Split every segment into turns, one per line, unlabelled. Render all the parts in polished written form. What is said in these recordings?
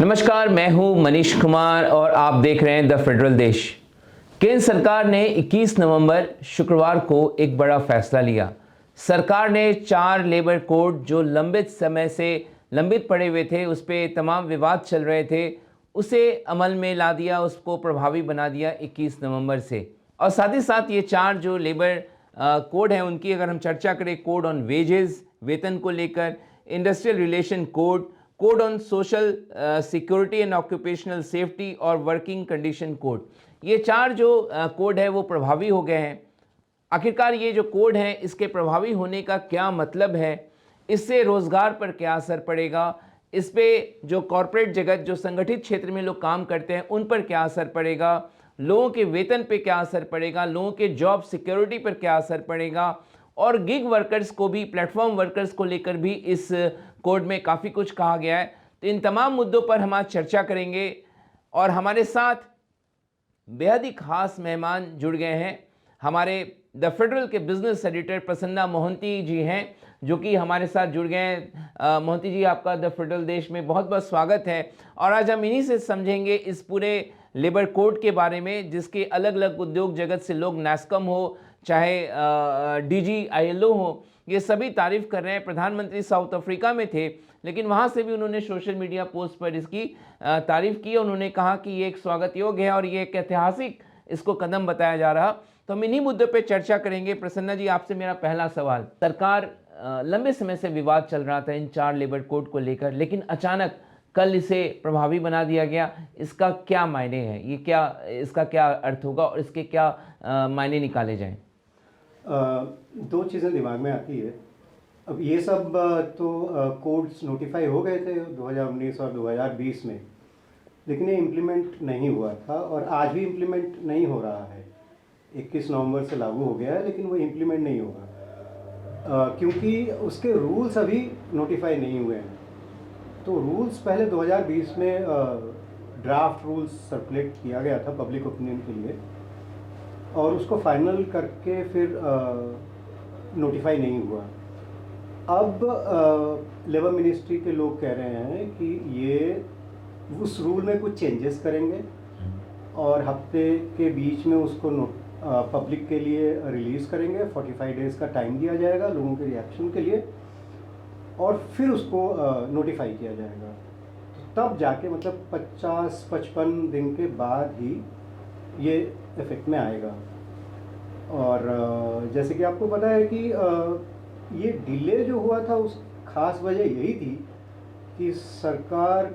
नमस्कार, मैं हूं मनीष कुमार और आप देख रहे हैं द फेडरल देश। केंद्र सरकार ने 21 नवंबर शुक्रवार को एक बड़ा फैसला लिया। सरकार ने 4 लेबर कोड जो लंबित समय से लंबित पड़े हुए थे, उस पर तमाम विवाद चल रहे थे, उसे अमल में ला दिया, उसको प्रभावी बना दिया 21 नवंबर से। और साथ ही साथ ये 4 जो लेबर कोड हैं उनकी अगर हम चर्चा करें, कोड ऑन वेजेस, वेतन को लेकर, industrial relation code, code on social security and occupational safety और वर्किंग कंडीशन कोड, ये 4 जो कोड है वो प्रभावी हो गए हैं। आखिरकार ये जो कोड हैं इसके प्रभावी होने का क्या मतलब है, इससे रोजगार पर क्या असर पड़ेगा, इस पे जो कॉरपोरेट जगत, जो संगठित क्षेत्र में लोग काम करते हैं उन पर क्या असर पड़ेगा, लोगों के वेतन पे क्या असर पड़ेगा, लोगों के जॉब सिक्योरिटी पर क्या असर पड़ेगा, और गिग वर्कर्स को भी, प्लेटफॉर्म वर्कर्स को लेकर भी इस कोड में काफ़ी कुछ कहा गया है। तो इन तमाम मुद्दों पर हम आज चर्चा करेंगे और हमारे साथ बेहद ही खास मेहमान जुड़ गए हैं। हमारे द फेडरल के बिजनेस एडिटर प्रसन्ना मोहंती जी हैं जो कि हमारे साथ जुड़ गए हैं। मोहंती जी, आपका द फेडरल देश में बहुत बहुत स्वागत है। और आज हम इन्हीं से समझेंगे इस पूरे लेबर कोड के बारे में, जिसके अलग अलग उद्योग जगत से लोग, नैस्कॉम हो चाहे DGILO हो, ये सभी तारीफ कर रहे हैं। प्रधानमंत्री साउथ अफ्रीका में थे, लेकिन वहाँ से भी उन्होंने सोशल मीडिया पोस्ट पर इसकी तारीफ की। उन्होंने कहा कि ये एक स्वागत योग्य है और ये एक ऐतिहासिक इसको कदम बताया जा रहा। तो हम इन्हीं मुद्दों पे चर्चा करेंगे। प्रसन्ना जी, आपसे मेरा पहला सवाल, सरकार लंबे समय से विवाद चल रहा था इन 4 लेबर कोड को लेकर, लेकिन अचानक कल इसे प्रभावी बना दिया गया। इसका क्या मायने हैं, ये क्या, इसका क्या अर्थ होगा और इसके क्या मायने निकाले जाएं?
दो चीज़ें दिमाग में आती है। अब ये सब तो कोड्स नोटिफाई हो गए थे 2019 और 2020 में, लेकिन ये इम्प्लीमेंट नहीं हुआ था और आज भी इम्प्लीमेंट नहीं हो रहा है। 21 नवंबर से लागू हो गया है लेकिन वो इम्प्लीमेंट नहीं होगा क्योंकि उसके रूल्स अभी नोटिफाई नहीं हुए हैं। तो रूल्स पहले 2020 में ड्राफ्ट रूल्स सर्कुलेट किया गया था पब्लिक ओपिनियन के लिए, और उसको फाइनल करके फिर नोटिफाई नहीं हुआ। अब लेबर मिनिस्ट्री के लोग कह रहे हैं कि ये उस रूल में कुछ चेंजेस करेंगे और हफ्ते के बीच में उसको पब्लिक के लिए रिलीज़ करेंगे। 45 डेज़ का टाइम दिया जाएगा लोगों के रिएक्शन के लिए और फिर उसको नोटिफाई किया जाएगा। तब जाके मतलब 50-55 दिन के बाद ही ये इफेक्ट में आएगा। और जैसे कि आपको पता है कि ये डिले जो हुआ था उस खास वजह यही थी कि सरकार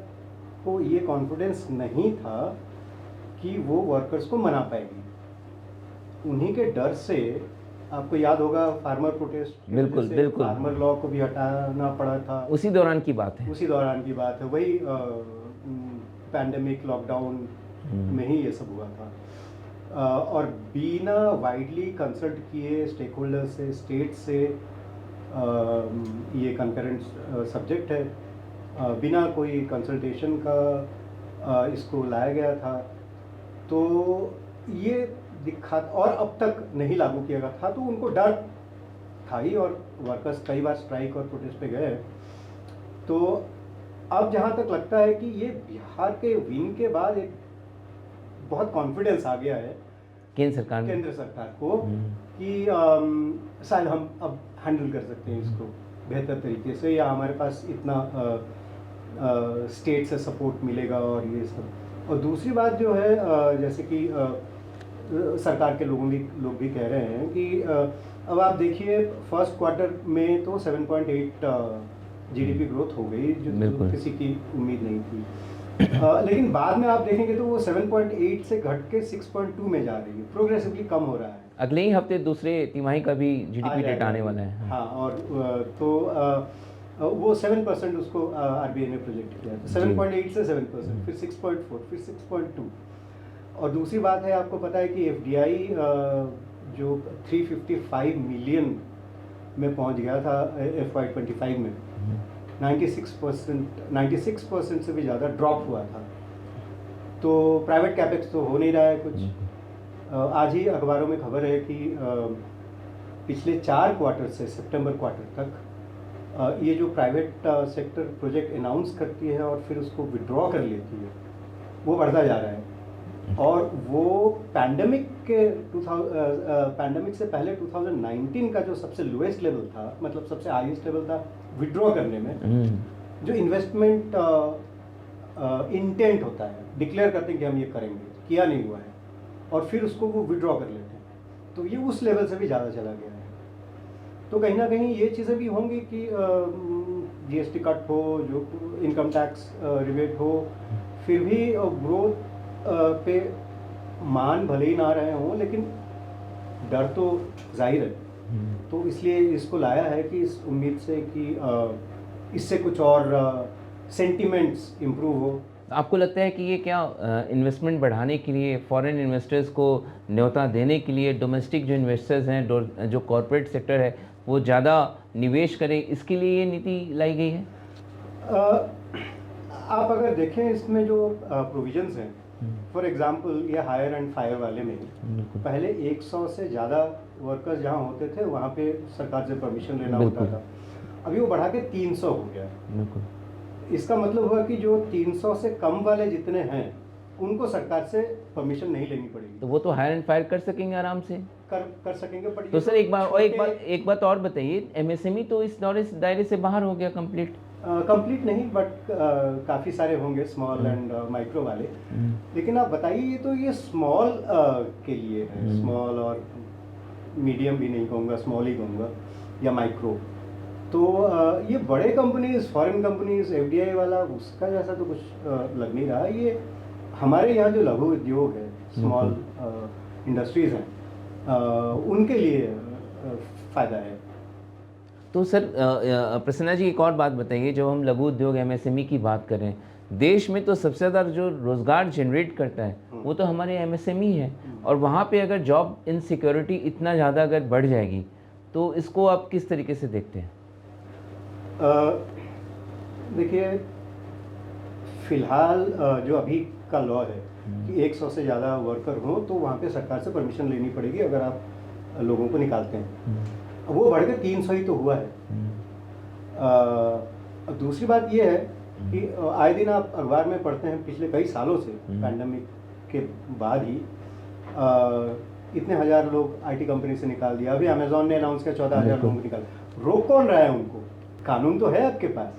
को ये कॉन्फिडेंस नहीं था कि वो वर्कर्स को मना पाएगी। उन्हीं के डर से, आपको याद होगा फार्मर प्रोटेस्ट,
बिल्कुल बिल्कुल,
फार्मर लॉ को भी हटाना पड़ा था।
उसी दौरान की बात है,
उसी दौरान की बात है। वही पैंडेमिक लॉकडाउन में ही ये सब हुआ था। और बिना वाइडली कंसल्ट किए स्टेक होल्डर से, स्टेट से, ये कंकरेंट सब्जेक्ट है, बिना कोई कंसल्टेशन का इसको लाया गया था। तो ये दिखा, और अब तक नहीं लागू किया गया था, तो उनको डर था ही और वर्कर्स कई बार स्ट्राइक और प्रोटेस्ट पे गए। तो अब जहाँ तक लगता है कि ये बिहार के विन के बाद एक बहुत कॉन्फिडेंस आ गया है केंद्र सरकार को कि शायद हम अब हैंडल कर सकते हैं इसको बेहतर तरीके से, या हमारे पास इतना स्टेट से सपोर्ट मिलेगा और ये सब। और दूसरी बात जो है, जैसे कि सरकार के लोग भी कह रहे हैं कि अब आप देखिए फर्स्ट क्वार्टर में तो 7.8 GDP ग्रोथ हो गई, जो किसी की उम्मीद नहीं थी। लेकिन बाद में आप देखेंगे तो वो 7.8 से घट के 6.2 में जा रही है, प्रोग्रेसिवली कम हो रहा है।
अगले ही हफ्ते दूसरे तिमाही का भी GDP डेटा आने वाला है।
हाँ, और तो वो 7% उसको RBI ने प्रोजेक्ट किया था। 7.8 से 7%, फिर 6.4, फिर 6.2। और दूसरी बात है, आपको पता है कि FDI जो 355 मिलियन में पहुंच गया था FY25 में, 96% से भी ज़्यादा ड्रॉप हुआ था। तो प्राइवेट कैपेक्स तो हो नहीं रहा है कुछ। आज ही अखबारों में खबर है कि पिछले 4 क्वार्टर से सितंबर क्वार्टर तक ये जो प्राइवेट सेक्टर प्रोजेक्ट अनाउंस करती है और फिर उसको विड्रॉ कर लेती है, वो बढ़ता जा रहा है। और वो पैंडेमिक से पहले 2019 का जो सबसे लोएस्ट लेवल था, मतलब सबसे हाईएस्ट लेवल था विड्रॉ करने में, जो इन्वेस्टमेंट इंटेंट होता है, डिक्लेयर करते हैं कि हम ये करेंगे, किया नहीं हुआ है, और फिर उसको वो विड्रॉ कर लेते हैं, तो ये उस लेवल से भी ज़्यादा चला गया है। तो कहीं ना कहीं ये चीज़ें भी होंगी कि जीएसटी कट हो, जो इनकम टैक्स रिबेट हो, फिर भी ग्रोथ पे मान भले ही ना रहे हों, लेकिन डर तो जाहिर है। तो इसलिए इसको लाया है कि इस उम्मीद से कि इससे कुछ और सेंटिमेंट्स इम्प्रूव हो।
आपको लगता है कि ये क्या इन्वेस्टमेंट बढ़ाने के लिए, फॉरेन इन्वेस्टर्स को न्योता देने के लिए, डोमेस्टिक जो इन्वेस्टर्स हैं, जो कॉरपोरेट सेक्टर है, वो ज़्यादा निवेश करें, इसके लिए ये नीति लाई गई है?
आप अगर देखें इसमें जो प्रोविजंस हैं, फॉर एग्जांपल ये हायर एंड फायर वाले में पहले 100 से ज़्यादा वर्कर्स जहाँ होते थे वहाँ पे सरकार से परमिशन लेना होता था, अभी वो बढ़ा के 300 हो गया। इसका मतलब हुआ कि जो 300 से कम वाले जितने हैं उनको सरकार से परमिशन नहीं लेनी पड़ेगी,
तो वो तो हायर एंड फायर कर सकेंगे आराम से,
कर सकेंगे। बट
तो सर एक बात और बताइए, एमएसएमई तो इस दायरे से बाहर हो गया कंप्लीट?
कंप्लीट नहीं, बट काफ़ी सारे होंगे स्मॉल एंड माइक्रो वाले। लेकिन आप बताइए, तो ये स्मॉल के लिए है, स्मॉल और मीडियम भी नहीं कहूँगा, स्मॉल ही कहूँगा, या माइक्रो। तो ये बड़े कंपनीज, फॉरेन कंपनीज, एफडीआई वाला, उसका जैसा तो कुछ लग नहीं रहा। ये हमारे यहाँ जो लघु उद्योग है, स्मॉल इंडस्ट्रीज हैं, उनके लिए फ़ायदा है।
तो सर प्रसन्ना जी, एक और बात बताइए, जब हम लघु उद्योग एमएसएमई की बात करें, देश में तो सबसे ज़्यादा जो रोज़गार जनरेट करता है वो तो हमारे एमएसएमई है, और वहाँ पे अगर जॉब इनसिक्योरिटी इतना ज़्यादा अगर बढ़ जाएगी तो इसको आप किस तरीके से देखते हैं?
देखिए, फ़िलहाल जो अभी का लॉ है कि 100 से ज़्यादा वर्कर हो तो वहाँ पे सरकार से परमिशन लेनी पड़ेगी अगर आप लोगों को निकालते हैं। वो बढ़ के 300 ही तो हुआ है। दूसरी बात ये है कि आए दिन आप अखबार में पढ़ते हैं, पिछले कई सालों से पैंडेमिक के बाद ही इतने हज़ार लोग आईटी कंपनी से निकाल दिया। अभी अमेजोन ने अनाउंस किया 14,000 लोगों को निकाल। रोक कौन रहा है उनको? कानून तो है आपके पास।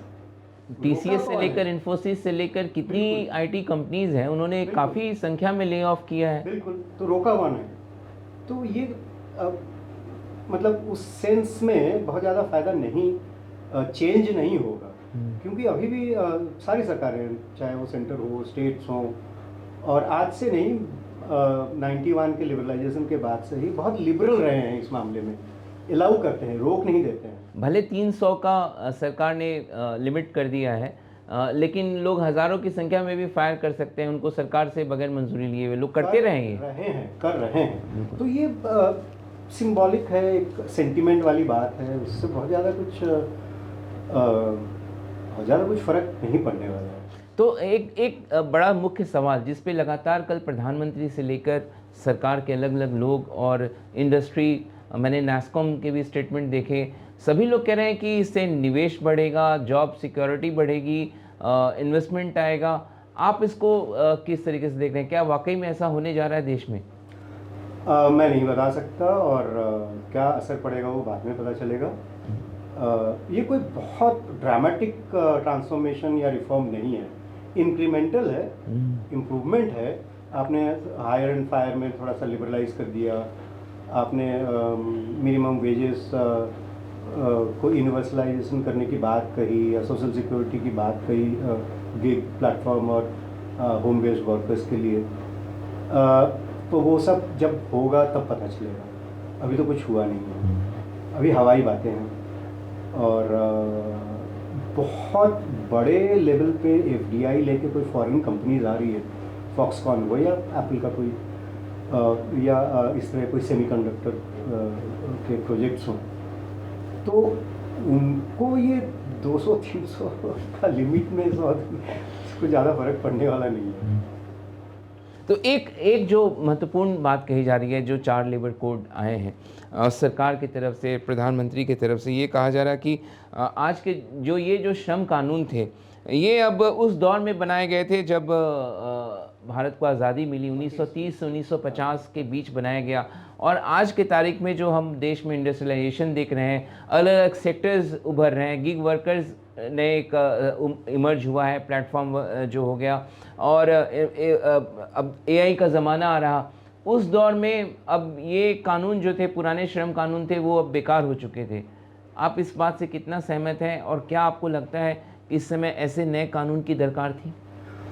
टीसीएस से लेकर इन्फोसिस से लेकर कितनी आईटी कंपनीज हैं, उन्होंने काफ़ी संख्या में ले ऑफ किया है।
बिल्कुल, तो रोका कौन है? तो ये मतलब उस सेंस में बहुत ज़्यादा फायदा नहीं, चेंज नहीं होगा, क्योंकि अभी भी सारी सरकारें, चाहे वो सेंटर हो, स्टेट्स हों, और आज से नहीं 91 के लिबरलाइजेशन के बाद से ही बहुत लिबरल रहे हैं इस मामले में, अलाउ करते हैं, रोक नहीं देते हैं।
भले 300 का सरकार ने लिमिट कर दिया है, लेकिन लोग हज़ारों की संख्या में भी फायर कर सकते हैं, उनको सरकार से बगैर मंजूरी लिए हुए लोग करते रहेंगे,
कर रहे हैं। तो ये सिंबॉलिक है, एक सेंटिमेंट वाली बात है, उससे बहुत ज़्यादा कुछ फ़र्क नहीं पड़ने वाला है।
तो एक बड़ा मुख्य सवाल जिस पे लगातार कल प्रधानमंत्री से लेकर सरकार के अलग अलग लोग और इंडस्ट्री, मैंने नैस्कॉम के भी स्टेटमेंट देखे, सभी लोग कह रहे हैं कि इससे निवेश बढ़ेगा, जॉब सिक्योरिटी बढ़ेगी, इन्वेस्टमेंट आएगा। आप इसको किस तरीके से देख रहे हैं? क्या वाकई में ऐसा होने जा रहा है देश में?
मैं नहीं बता सकता, और क्या असर पड़ेगा वो बाद में पता चलेगा। ये कोई बहुत ड्रामेटिक ट्रांसफॉर्मेशन या रिफॉर्म नहीं है, इंक्रीमेंटल है, इम्प्रूवमेंट है। आपने हायर एंड फायर में थोड़ा सा लिबरलाइज कर दिया, आपने मिनिमम वेजेस को यूनिवर्सलाइजेशन करने की बात कही, या सोशल सिक्योरिटी की बात कही गिग प्लेटफॉर्म और होम बेस्ड वर्कर्स के लिए। तो वो सब जब होगा तब पता चलेगा, अभी तो कुछ हुआ नहीं है, अभी हवाई बातें हैं। और बहुत बड़े लेवल पे एफडीआई लेके कोई फॉरेन कंपनीज आ रही है, फॉक्सकॉन हो या एप्पल का कोई, या इस तरह कोई सेमीकंडक्टर के प्रोजेक्ट्स हों, तो उनको ये 200-300 का लिमिट में कुछ ज़्यादा फर्क पड़ने वाला नहीं है।
तो एक जो महत्वपूर्ण बात कही जा रही है, जो 4 लेबर कोड आए हैं सरकार की तरफ से, प्रधानमंत्री की तरफ से, ये कहा जा रहा है कि आज के जो श्रम कानून थे, ये अब उस दौर में बनाए गए थे जब भारत को आज़ादी मिली 1930 से 1950 के बीच बनाया गया। और आज के तारीख में जो हम देश में इंडस्ट्रियलाइजेशन देख रहे हैं, अलग अलग सेक्टर्स उभर रहे हैं, गिग वर्कर्स ने एक इमर्ज हुआ है, प्लेटफॉर्म जो हो गया, और अब एआई का ज़माना आ रहा। उस दौर में अब ये कानून जो थे, पुराने श्रम कानून थे, वो अब बेकार हो चुके थे। आप इस बात से कितना सहमत हैं, और क्या आपको लगता है कि इस समय ऐसे नए कानून की दरकार थी?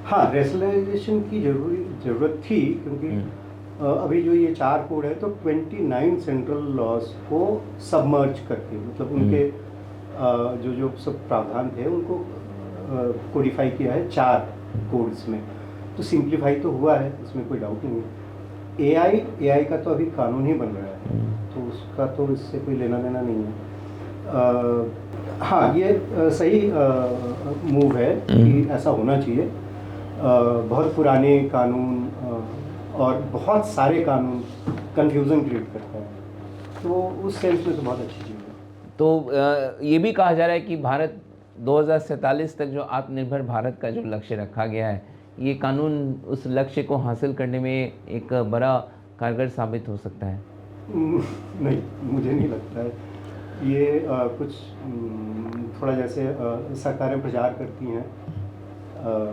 हाँ, रेशनलाइजेशन की ज़रूरत थी, क्योंकि अभी जो ये 4 कोड है तो 29 सेंट्रल लॉज को सबमर्ज करके, मतलब उनके जो सब प्रावधान थे उनको कोडिफाई किया है 4 कोड्स में। तो सिंप्लीफाई तो हुआ है, इसमें कोई डाउट नहीं है। एआई का तो अभी कानून ही बन रहा है, तो उसका तो इससे कोई लेना देना नहीं है। हाँ, ये सही मूव है कि ऐसा होना चाहिए। बहुत पुराने कानून और बहुत सारे कानून कन्फ्यूज़न क्रिएट करता है, तो उस सेंस में तो बहुत अच्छी चीज़ है।
तो ये भी कहा जा रहा है कि भारत 2047 तक जो आत्मनिर्भर भारत का जो लक्ष्य रखा गया है, ये कानून उस लक्ष्य को हासिल करने में एक बड़ा कारगर साबित हो सकता है।
नहीं, मुझे नहीं लगता है। ये कुछ थोड़ा जैसे सरकारें प्रचार करती हैं,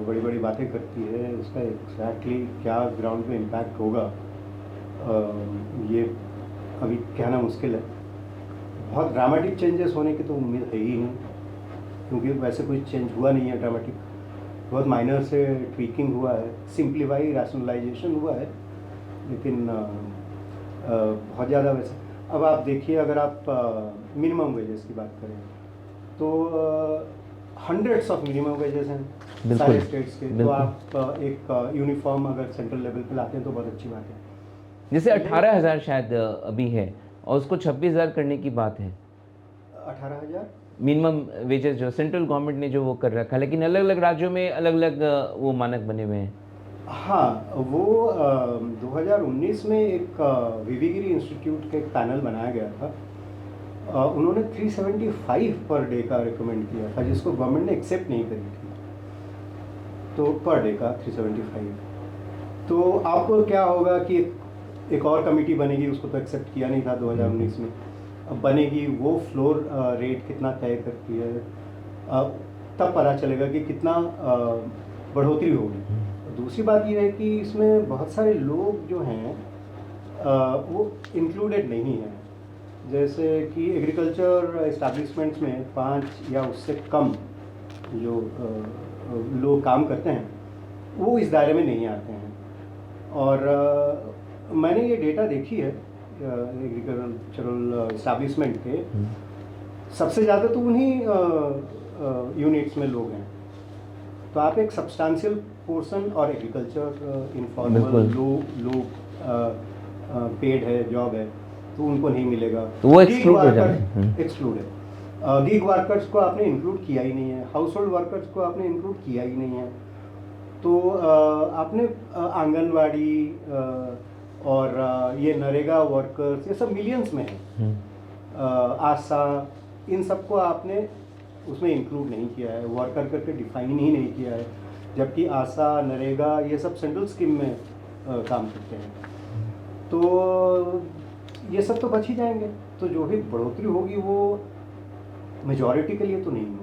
बड़ी बड़ी बातें करती है, उसका एग्जैक्टली क्या ग्राउंड में इम्पैक्ट होगा ये अभी कहना मुश्किल है। बहुत ड्रामेटिक चेंजेस होने की तो उम्मीद है ही नहीं, क्योंकि वैसे कोई चेंज हुआ नहीं है ड्रामेटिक। बहुत माइनर से ट्वीकिंग हुआ है, सिंप्लीफाई रैशनलाइजेशन हुआ है, लेकिन बहुत ज़्यादा वैसे। अब आप देखिए, अगर आप मिनिमम वेजेस की बात करें तो हंड्रेड्स ऑफ मिनिमम वेजेस हैं सारे स्टेट्स के, तो आप एक यूनिफॉर्म अगर सेंट्रल लेवल पे लाते हैं तो बहुत अच्छी बात है।
जैसे 18,000 शायद अभी है, और उसको 26,000 करने की बात है।
18,000
मिनिमम वेजेस जो सेंट्रल गवर्नमेंट ने जो वो कर रखा है, लेकिन अलग अलग राज्यों में अलग अलग वो मानक बने हुए हैं।
हाँ, वो 2019 में एक वीवी गिरी इंस्टीट्यूट का एक पैनल बनाया गया था। उन्होंने 375 पर डे का रिकमेंड किया था, जिसको गवर्नमेंट ने एक्सेप्ट नहीं करी थी। तो पर डे का 375, तो आपको क्या होगा कि एक और कमेटी बनेगी, उसको तो एक्सेप्ट किया नहीं था 2019 में, अब बनेगी, वो फ्लोर रेट कितना तय करती है, तब पता चलेगा कि कितना बढ़ोतरी होगी। दूसरी बात यह है कि इसमें बहुत सारे लोग जो हैं वो इंक्लूडेड नहीं हैं। जैसे कि एग्रीकल्चर एस्टैब्लिशमेंट्स में 5 या उससे कम जो लोग काम करते हैं, वो इस दायरे में नहीं आते हैं। और मैंने ये डेटा देखी है एग्रीकल्चरल एस्टैब्लिशमेंट के, सबसे ज़्यादा तो उन्हीं यूनिट्स में लोग हैं। तो आप एक सब्सटेंशियल पोर्शन, और एग्रीकल्चर इनफॉर्मल लोग पेड है, जॉब है, तो उनको नहीं मिलेगा,
तो वो एक्सक्लूड हो जाएंगे।
एक्सक्लूड है। गिग वर्कर्स को आपने इंक्लूड किया ही नहीं है, हाउस होल्ड वर्कर्स को आपने इंक्लूड किया ही नहीं है। तो आपने आंगनवाड़ी और ये नरेगा वर्कर्स, ये सब मिलियंस में है, आशा, इन सबको आपने उसमें इंक्लूड नहीं किया है, वर्कर करके डिफाइन ही नहीं किया है, जबकि आशा, नरेगा ये सब सेंट्रल स्कीम में काम करते हैं। तो ये सब तो बच ही जाएंगे, तो जो भी बढ़ोतरी होगी वो मेजॉरिटी के लिए तो नहीं होगी।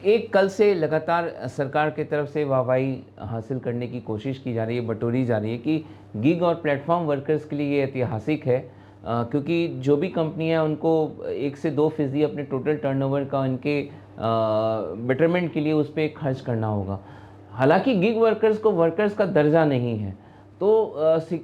एक कल से लगातार सरकार की तरफ से वाहवाही हासिल करने की कोशिश की जा रही है, बटोरी जा रही है कि गिग और प्लेटफॉर्म वर्कर्स के लिए ये ऐतिहासिक है, क्योंकि जो भी कंपनियां उनको 1 से 2% अपने टोटल टर्नओवर का इनके बेटरमेंट के लिए उस पर खर्च करना होगा। हालांकि गिग वर्कर्स को वर्कर्स का दर्जा नहीं है, तो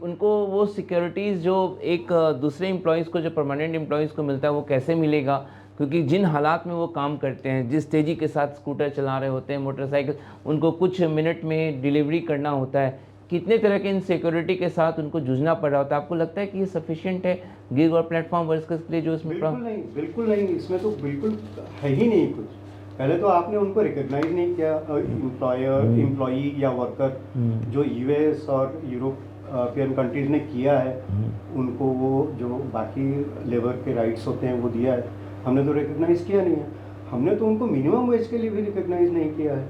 उनको वो सिक्योरिटीज़ जो एक दूसरे एम्प्लॉयज़ को, जो परमानेंट एम्प्लॉयज़ को मिलता है, वो कैसे मिलेगा? क्योंकि जिन हालात में वो काम करते हैं, जिस तेज़ी के साथ स्कूटर चला रहे होते हैं, मोटरसाइकिल, उनको कुछ मिनट में डिलीवरी करना होता है, कितने तरह के इनसिक्योरिटी के साथ उनको जूझना पड़ रहा होता है। आपको लगता है कि ये सफिशिएंट है गिग और प्लेटफॉर्म वर्कर्स के लिए जो इसमें?
बिल्कुल नहीं, इसमें तो बिल्कुल है ही नहीं कुछ। पहले तो आपने उनको रिकॉग्नाइज नहीं किया, एम्प्लॉई या वर्कर जो यूएस और यूरोप यूरोपियन कंट्रीज़ ने किया है, उनको वो जो बाकी लेबर के राइट्स होते हैं वो दिया है, हमने तो रिकग्नाइज़ किया नहीं है। हमने तो उनको मिनिमम वेज के लिए भी रिकग्नाइज़ नहीं किया है।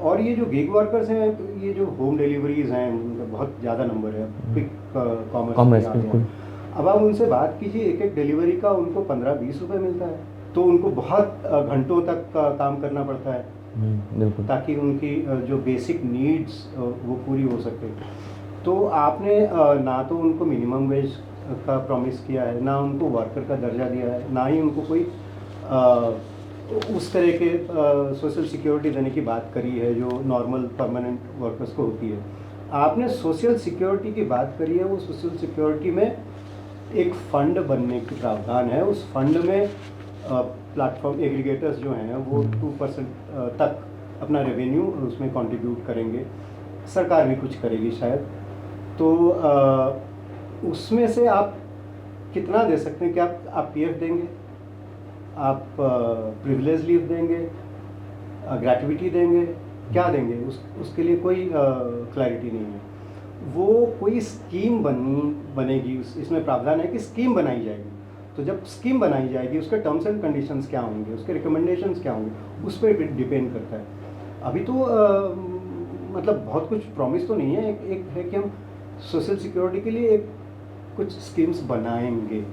और ये जो गिग वर्कर्स हैं, तो ये जो होम डिलीवरीज़ हैं, उनका बहुत ज़्यादा नंबर है, क्विक कॉमर्स
कॉमर्स,
में आते
बिल्कुल।
हैं। अब आप उनसे बात कीजिए, एक-एक डिलीवरी का उनको 15-20 रुपए मिलता है, तो उनको बहुत घंटों तक काम करना पड़ता है
बिल्कुल।
ताकि उनकी जो बेसिक नीड्स वो पूरी हो सके। तो आपने ना तो उनको मिनिमम वेज का प्रॉमिस किया है, ना उनको वर्कर का दर्जा दिया है, ना ही उनको कोई उस तरह के सोशल सिक्योरिटी देने की बात करी है जो नॉर्मल परमानेंट वर्कर्स को होती है। आपने सोशल सिक्योरिटी की बात करी है, वो सोशल सिक्योरिटी में एक फंड बनने की प्रावधान है। उस फंड में प्लेटफॉर्म एग्रीगेटर्स जो हैं वो 2% तक अपना रेवेन्यू उसमें कंट्रीब्यूट करेंगे, सरकार भी कुछ करेगी शायद। तो उसमें से आप कितना दे सकते हैं? क्या आप पीएफ देंगे, आप प्रिविलेज लीव देंगे, ग्रेट्युटी देंगे, क्या देंगे? उसके लिए कोई क्लैरिटी नहीं है। वो कोई स्कीम बनेगी, इसमें प्रावधान है कि स्कीम बनाई जाएगी। तो जब स्कीम बनाई जाएगी, उसके टर्म्स एंड कंडीशंस क्या होंगे, उसके रिकमेंडेशंस क्या होंगे, उस पर डिपेंड करता है। अभी तो मतलब बहुत कुछ प्रॉमिस तो नहीं है। एक है कि हम सोशल सिक्योरिटी के लिए कुछ स्कीम्स बनाएंगे।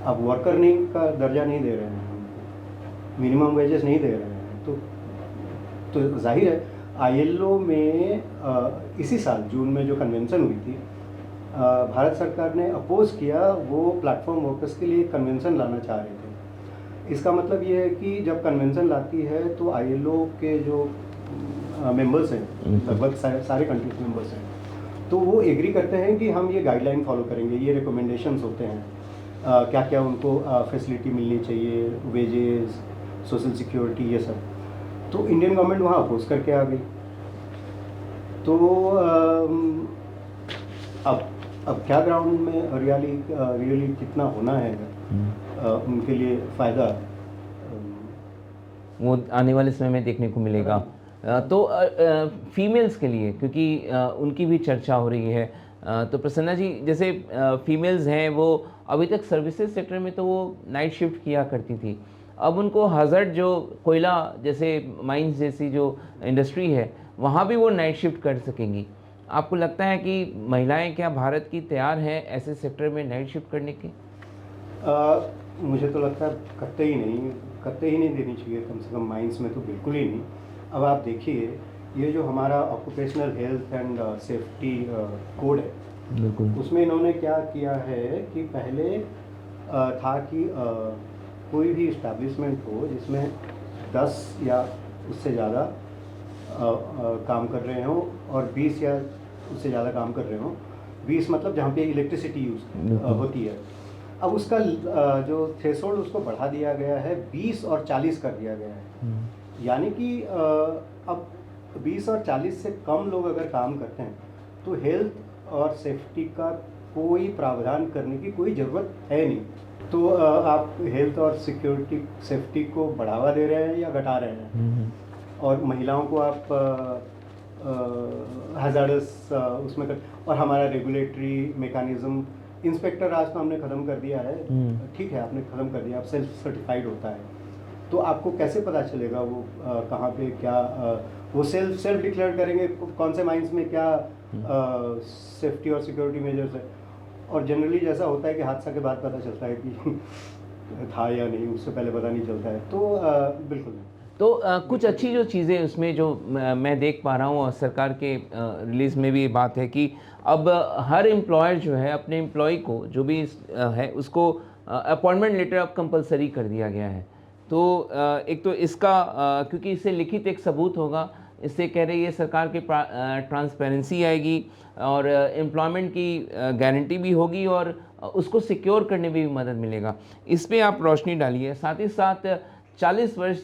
अब वर्कर नहीं का दर्जा नहीं दे रहे हैं हमको, मिनिमम वेजेस नहीं दे रहे हैं, तो जाहिर है आईएलओ में इसी साल जून में जो कन्वेंशन हुई थी, भारत सरकार ने अपोज किया, वो प्लेटफॉर्म वर्कर्स के लिए कन्वेंशन लाना चाह रहे थे। इसका मतलब ये है कि जब कन्वेंशन लाती है तो आईएलओ के जो मेंबर्स हैं, लगभग सारे कंट्रीज मेंबर्स हैं, तो वो एग्री करते हैं कि हम ये गाइडलाइन फॉलो करेंगे, ये रिकमेंडेशंस होते हैं, क्या क्या उनको फैसिलिटी मिलनी चाहिए, वेजेस, सोशल सिक्योरिटी, ये सब। तो इंडियन गवर्नमेंट वहाँ अपोज करके आ गई। तो अब क्या ग्राउंड में रियली कितना होना है उनके लिए फ़ायदा,
वो आने वाले समय में देखने को मिलेगा। तो फीमेल्स के लिए, क्योंकि उनकी भी चर्चा हो रही है, तो प्रसन्ना जी, जैसे फीमेल्स हैं वो अभी तक सर्विसेज सेक्टर में तो वो नाइट शिफ्ट किया करती थी, अब उनको हज़ार्ड जो कोयला जैसे माइंस जैसी जो इंडस्ट्री है वहाँ भी वो नाइट शिफ्ट कर सकेंगी। आपको लगता है कि महिलाएं क्या भारत की तैयार हैं ऐसे सेक्टर में नाइट शिफ्ट करने के?
मुझे तो लगता है कतई ही नहीं देनी चाहिए, कम से कम माइंस में तो बिल्कुल ही नहीं। अब आप देखिए, ये जो हमारा occupational health and safety code है,
बिल्कुल।
उसमें इन्होंने क्या किया है कि पहले था कि कोई भी इस्टेब्लिशमेंट हो जिसमें 10 या उससे ज़्यादा काम कर रहे हों और 20 या उससे ज़्यादा काम कर रहे हों, 20 मतलब जहाँ पे इलेक्ट्रिसिटी यूज़ होती है। अब उसका जो थ्रेशोल्ड उसको बढ़ा दिया गया है, 20 और 40 कर दिया गया है। यानी कि अब 20 और 40 से कम लोग अगर काम करते हैं तो हेल्थ और सेफ्टी का कोई प्रावधान करने की कोई ज़रूरत है नहीं। तो आप हेल्थ और सिक्योरिटी सेफ्टी को बढ़ावा दे रहे हैं या घटा रहे हैं? और महिलाओं को आप हैज़ार्डस उसमें कर, और हमारा रेगुलेटरी मेकानिज़्म, इंस्पेक्टर राज तो हमने ख़त्म कर दिया है, ठीक है, आपने ख़त्म कर दिया, अब सेल्फ सर्टिफाइड होता है, तो आपको कैसे पता चलेगा वो कहाँ पे क्या वो सेल्फ डिक्लेयर करेंगे कौन से माइंस में क्या सेफ्टी और सिक्योरिटी मेजर्स है। और जनरली जैसा होता है कि हादसा के बाद पता चलता है कि था या नहीं, उससे पहले पता नहीं चलता है। तो बिल्कुल नहीं।
तो कुछ अच्छी जो चीज़ें उसमें जो मैं देख पा रहा हूँ, और सरकार के रिलीज़ में भी ये बात है कि अब हर एम्प्लॉयर जो है अपने एम्प्लॉय को जो भी है उसको अपॉइंटमेंट लेटर अब कंपलसरी कर दिया गया है। तो एक तो इसका क्योंकि इससे लिखित एक सबूत होगा, इससे कह रही है सरकार की ट्रांसपेरेंसी आएगी और एम्प्लॉयमेंट की गारंटी भी होगी और उसको सिक्योर करने में भी मदद मिलेगा। इस पे आप रोशनी डालिए। साथ ही साथ 40 वर्ष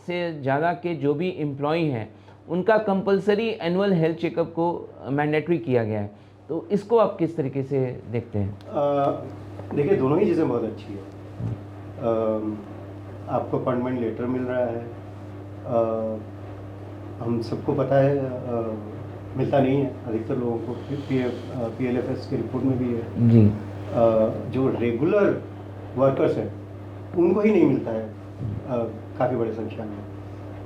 से ज़्यादा के जो भी एम्प्लॉय हैं उनका कंपलसरी एनुअल हेल्थ चेकअप को मैंडेटरी किया गया है, तो इसको आप किस तरीके से देखते हैं?
देखिए, दोनों ही चीज़ें बहुत अच्छी है। आपको अपॉइंटमेंट लेटर मिल रहा है, हम सबको पता है मिलता नहीं है अधिकतर लोगों को। PLFS की रिपोर्ट में भी है।
जी।
जो रेगुलर वर्कर्स हैं उनको ही नहीं मिलता है काफ़ी बड़े संख्या में।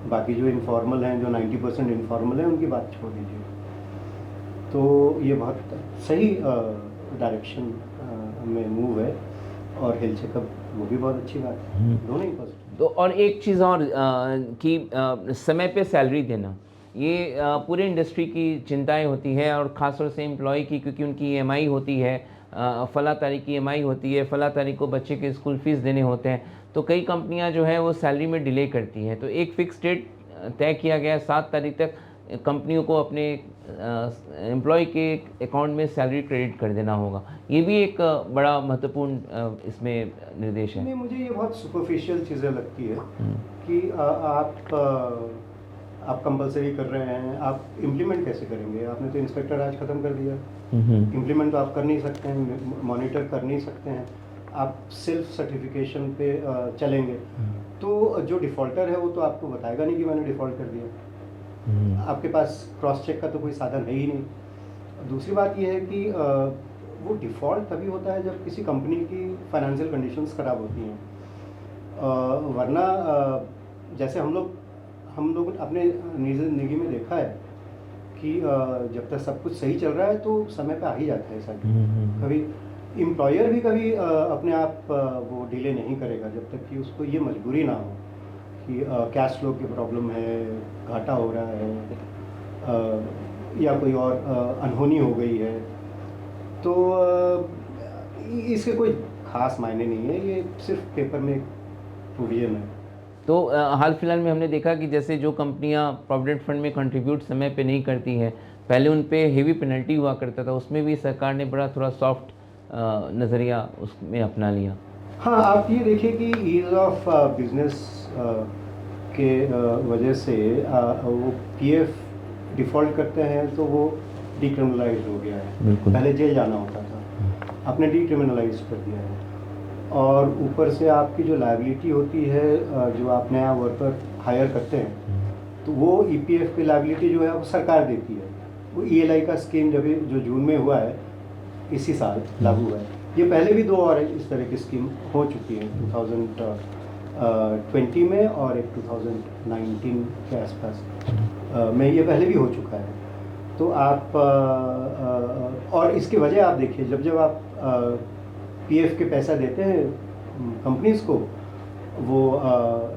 बाकी जो इनफॉर्मल हैं, जो 90% इनफॉर्मल हैं, उनकी बात छोड़ दीजिए। तो ये बहुत सही डायरेक्शन में मूव है, और हेल्थ चेकअप वो भी बहुत अच्छी बात है, दोनों ही पॉजिटिव।
तो और एक चीज़ और कि समय पे सैलरी देना, ये पूरे इंडस्ट्री की चिंताएं होती है, और ख़ासतौर से एम्प्लॉय की, क्योंकि उनकी EMI होती है, फला तारीख की EMI होती है, फला तारीख को बच्चे के स्कूल फीस देने होते हैं, तो कई कंपनियां जो है वो सैलरी में डिले करती हैं। तो एक फ़िक्स डेट तय किया गया है, 7 तारीख तक कंपनियों को अपने एम्प्लॉय के अकाउंट में सैलरी क्रेडिट कर देना होगा। ये भी एक बड़ा महत्वपूर्ण इसमें निर्देश है।
नहीं, मुझे ये बहुत सुपरफिशियल चीज़ें लगती है कि आप कंपलसरी कर रहे हैं, आप इम्प्लीमेंट कैसे करेंगे? आपने तो इंस्पेक्टर राज ख़त्म कर दिया। इम्प्लीमेंट तो आप कर नहीं सकते हैं, मॉनिटर कर नहीं सकते हैं, आप सेल्फ सर्टिफिकेशन पे चलेंगे। तो जो डिफ़ॉल्टर है वो तो आपको बताएगा नहीं कि मैंने डिफ़ॉल्ट कर दिया। आपके पास क्रॉस चेक का तो कोई साधन है ही नहीं। दूसरी बात ये है कि वो डिफ़ॉल्ट तभी होता है जब किसी कंपनी की फाइनेंशियल कंडीशंस ख़राब होती हैं। वरना जैसे हम लोग अपने निजी ज़िंदगी में देखा है कि जब तक सब कुछ सही चल रहा है तो समय पे आ ही जाता है सब। कभी एम्प्लॉयर भी कभी अपने आप वो डिले नहीं करेगा जब तक कि उसको ये मजबूरी ना हो कि कैश फ्लो की प्रॉब्लम है, घाटा हो रहा है, या कोई और अनहोनी हो गई है। तो इसके कोई ख़ास मायने नहीं है, ये सिर्फ पेपर में प्रोविजन है।
तो हाल फिलहाल में हमने देखा कि जैसे जो कंपनियां प्रोविडेंट फंड में कंट्रीब्यूट समय पे नहीं करती हैं, पहले उन पे हेवी पेनल्टी हुआ करता था, उसमें भी सरकार ने बड़ा थोड़ा सॉफ्ट नज़रिया उसमें अपना लिया।
हाँ, आप ये देखिए कि ईज़ ऑफ बिजनेस के वजह से वो PF डिफ़ॉल्ट करते हैं तो वो डिक्रिमिनलाइज्ड हो गया है।
बिल्कुल।
पहले जेल जाना होता था, आपने डिक्रिमिनलाइज कर दिया है। और ऊपर से आपकी जो लायबिलिटी होती है, जो आप नया वर्कर हायर करते हैं, तो वो EPF की लायबिलिटी जो है वो सरकार देती है। वो ELI का स्कीम जो जून में हुआ है, इसी साल लागू हुआ है। ये पहले भी 2 और इस तरह की स्कीम हो चुकी है, 2020 में और एक 2019 के आसपास में ये पहले भी हो चुका है। तो आप और इसकी वजह आप देखिए, जब आप PF के पैसा देते हैं कंपनीज़ को, वो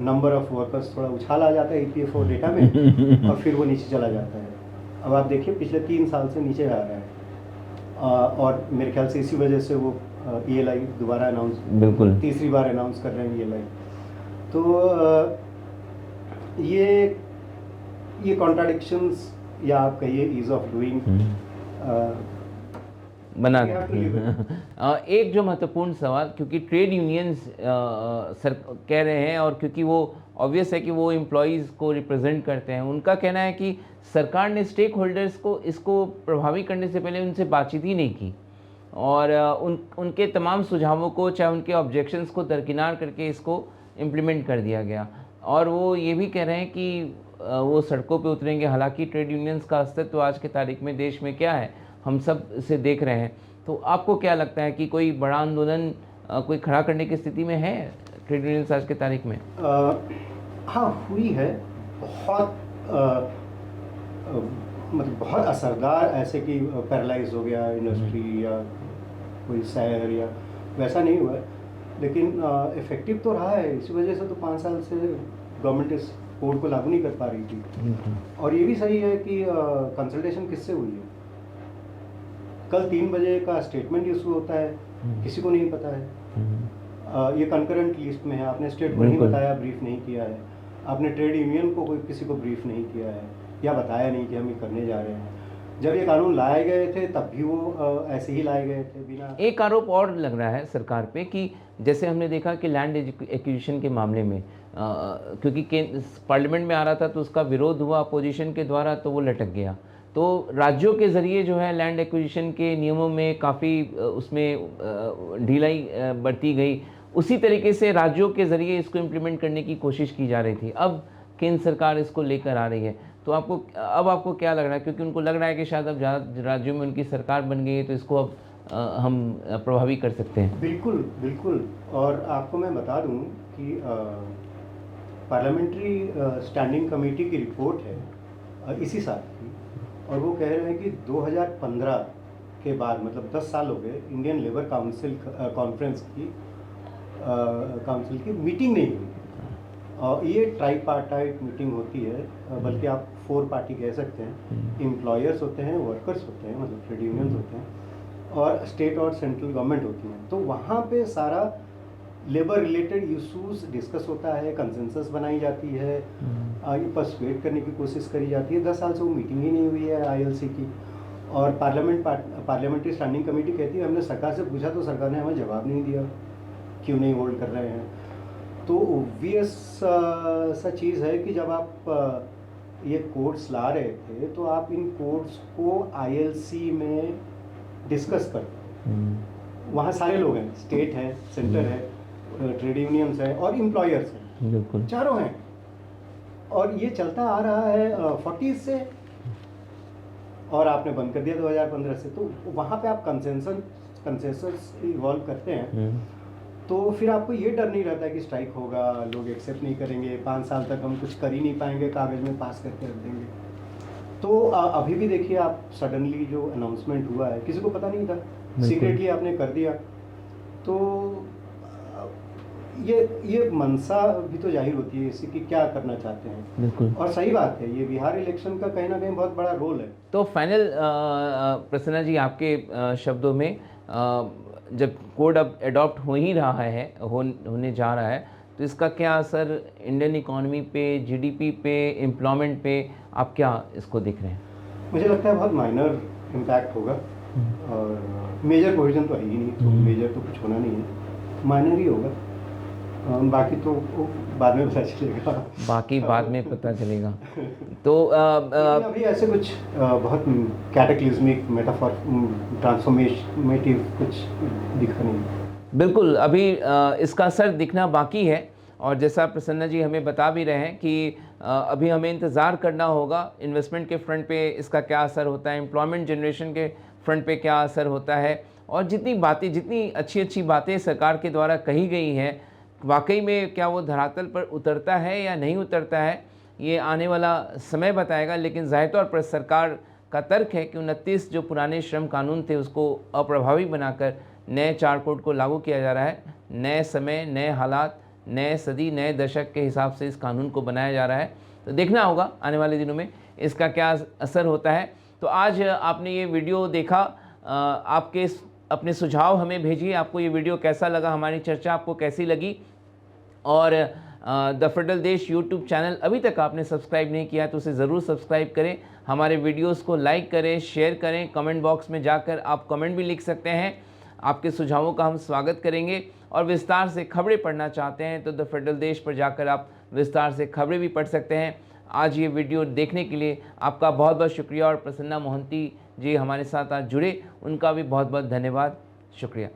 नंबर ऑफ़ वर्कर्स थोड़ा उछाल आ जाता है EPFO डेटा में और फिर वो नीचे चला जाता है। अब आप देखिए पिछले 3 साल से नीचे आ रहा है, और मेरे ख्याल से इसी वजह से वो ELI दोबारा
बिल्कुल
तीसरी बार अनाउंस कर रहे हैं ELI। तो ये कॉन्ट्राडिक्शंस, या आप कहिए ईज़ ऑफ डूइंग
बना देती हैं। एक जो महत्वपूर्ण सवाल, क्योंकि ट्रेड यूनियंस सर कह रहे हैं, और क्योंकि वो ऑब्वियस है कि वो एम्प्लॉयज़ को रिप्रेजेंट करते हैं, उनका कहना है कि सरकार ने स्टेक होल्डर्स को इसको प्रभावी करने से पहले उनसे बातचीत ही नहीं की, और उनके तमाम सुझावों को, चाहे उनके ऑब्जेक्शंस को दरकिनार करके इसको इम्प्लीमेंट कर दिया गया। और वो ये भी कह रहे हैं कि वो सड़कों पे उतरेंगे। हालांकि ट्रेड यूनियंस का अस्तित्व आज के तारीख में देश में क्या है, हम सब इसे देख रहे हैं। तो आपको क्या लगता है कि कोई बड़ा आंदोलन कोई खड़ा करने की स्थिति में है ट्रेड यूनियंस आज के तारीख में?
हाँ, हुई है। बहुत मतलब बहुत असरदार, ऐसे कि पैरालाइज हो गया इंडस्ट्री या कोई शहर, या वैसा नहीं हुआ है, लेकिन इफ़ेक्टिव तो रहा है। इसी वजह से तो 5 साल से गवर्नमेंट इस कोड को लागू नहीं कर पा रही थी। और ये भी सही है कि कंसल्टेशन किससे हुई है? कल 3 बजे का स्टेटमेंट इशू होता है, किसी को नहीं पता है। ये कंकरेंट लिस्ट में है, आपने स्टेट को नहीं बताया, ब्रीफ नहीं किया है, आपने ट्रेड यूनियन को किसी को ब्रीफ नहीं किया है, या बताया नहीं कि हम ये करने जा रहे हैं। जब ये कानून लाए गए थे तब भी वो ऐसे ही लाए गए थे बिना।
एक आरोप और लग रहा है सरकार पे कि जैसे हमने देखा कि लैंड एक्विजिशन के मामले में क्योंकि पार्लियामेंट में आ रहा था तो उसका विरोध हुआ अपोजिशन के द्वारा, तो वो लटक गया। तो राज्यों के ज़रिए जो है लैंड एक्विजिशन के नियमों में काफ़ी उसमें ढिलाई बरती गई। उसी तरीके से राज्यों के ज़रिए इसको इम्प्लीमेंट करने की कोशिश की जा रही थी। अब केंद्र सरकार इसको लेकर आ रही है, तो आपको क्या लग रहा है, क्योंकि उनको लग रहा है कि शायद अब ज़्यादा राज्यों में उनकी सरकार बन गई है तो इसको अब हम प्रभावी कर सकते हैं?
बिल्कुल बिल्कुल। और आपको मैं बता दूं कि पार्लियामेंट्री स्टैंडिंग कमेटी की रिपोर्ट है इसी साल की, और वो कह रहे हैं कि 2015 के बाद, मतलब 10 साल हो गए, इंडियन लेबर काउंसिल काउंसिल की मीटिंग नहीं हुई। ये ट्राईपार्टाइट मीटिंग होती है, बल्कि आप 4 पार्टी कह सकते हैं। एम्प्लॉयर्स होते हैं, वर्कर्स होते हैं, मतलब ट्रेड यूनियंस होते हैं, और स्टेट और सेंट्रल गवर्नमेंट होती हैं। तो वहाँ पे सारा लेबर रिलेटेड इशूज़ डिस्कस होता है, कंसेंसस बनाई जाती है, ये पर्सुएट करने की कोशिश करी जाती है। 10 साल से वो मीटिंग ही नहीं हुई है आईएलसी की। और पार्लियामेंट्री स्टैंडिंग कमेटी कहती है हमने सरकार से पूछा तो सरकार ने हमें जवाब नहीं दिया, क्यों नहीं होल्ड कर रहे हैं। तो ओब्वियस सा चीज़ है कि जब आप ये कोड्स ला रहे थे तो आप इन कोड्स को आईएलसी में डिस्कस करते हैं। वहाँ सारे लोग हैं, स्टेट है, सेंटर है, ट्रेड यूनियंस है और एम्प्लॉयर्स हैं,
बिल्कुल
चारों हैं। और ये चलता आ रहा है 40 से, और आपने बंद कर दिया 2015 से। तो वहाँ पे आप कंसेंसस इवॉल्व करते हैं, तो फिर आपको ये डर नहीं रहता कि स्ट्राइक होगा, लोग एक्सेप्ट नहीं करेंगे, 5 साल तक हम कुछ कर ही नहीं पाएंगे, कागज़ में पास करके रख देंगे। तो अभी भी देखिए आप, सडनली जो अनाउंसमेंट हुआ है, किसी को पता नहीं था, सीक्रेटली आपने कर दिया। तो ये मनसा भी तो जाहिर होती है इससे कि क्या करना चाहते हैं।
बिल्कुल।
और सही बात है, ये बिहार इलेक्शन का कहीं ना कहीं बहुत बड़ा रोल है।
तो फाइनल प्रसन्ना जी, आपके शब्दों में जब कोड अब एडॉप्ट हो ही रहा है, होने जा रहा है, तो इसका क्या असर इंडियन इकॉनमी पे, जीडीपी पे, एम्प्लॉयमेंट पे, आप क्या इसको देख रहे हैं?
मुझे लगता है बहुत माइनर इम्पैक्ट होगा, और मेजर प्रोविजन तो है ही नहीं, तो मेजर तो कुछ होना नहीं है, माइनर ही होगा। बाकी तो बाद में पता चलेगा।
बाकी बाद में पता चलेगा। तो
अभी ऐसे कुछ बहुत कैटेक्लिज्मिक मेटाफॉर ट्रांसफॉर्मेटिव कुछ दिखा नहीं।
बिल्कुल, अभी इसका असर दिखना बाकी है, और जैसा प्रसन्ना जी हमें बता भी रहे हैं कि अभी हमें इंतज़ार करना होगा इन्वेस्टमेंट के फ्रंट पे इसका क्या असर होता है, एम्प्लॉयमेंट जनरेशन के फ्रंट पे क्या असर होता है, और जितनी अच्छी बातें सरकार के द्वारा कही गई हैं, वाकई में क्या वो धरातल पर उतरता है या नहीं उतरता है, ये आने वाला समय बताएगा। लेकिन ज़ाहिर तौर पर सरकार का तर्क है कि 29 जो पुराने श्रम कानून थे उसको अप्रभावी बनाकर नए 4 कोड को लागू किया जा रहा है। नए समय, नए हालात, नए सदी, नए दशक के हिसाब से इस कानून को बनाया जा रहा है। तो देखना होगा आने वाले दिनों में इसका क्या असर होता है। तो आज आपने ये वीडियो देखा, आपके अपने सुझाव हमें भेजिए, आपको ये वीडियो कैसा लगा, हमारी चर्चा आपको कैसी लगी। और द फेडरल देश यूट्यूब चैनल अभी तक आपने सब्सक्राइब नहीं किया तो उसे ज़रूर सब्सक्राइब करें, हमारे वीडियोस को लाइक करें, शेयर करें, कमेंट बॉक्स में जाकर आप कमेंट भी लिख सकते हैं, आपके सुझावों का हम स्वागत करेंगे। और विस्तार से खबरें पढ़ना चाहते हैं तो द फेडरल देश पर जाकर आप विस्तार से खबरें भी पढ़ सकते हैं। आज ये वीडियो देखने के लिए आपका बहुत बहुत शुक्रिया, और प्रसन्ना मोहंती जी हमारे साथ आज जुड़े, उनका भी बहुत बहुत धन्यवाद, शुक्रिया।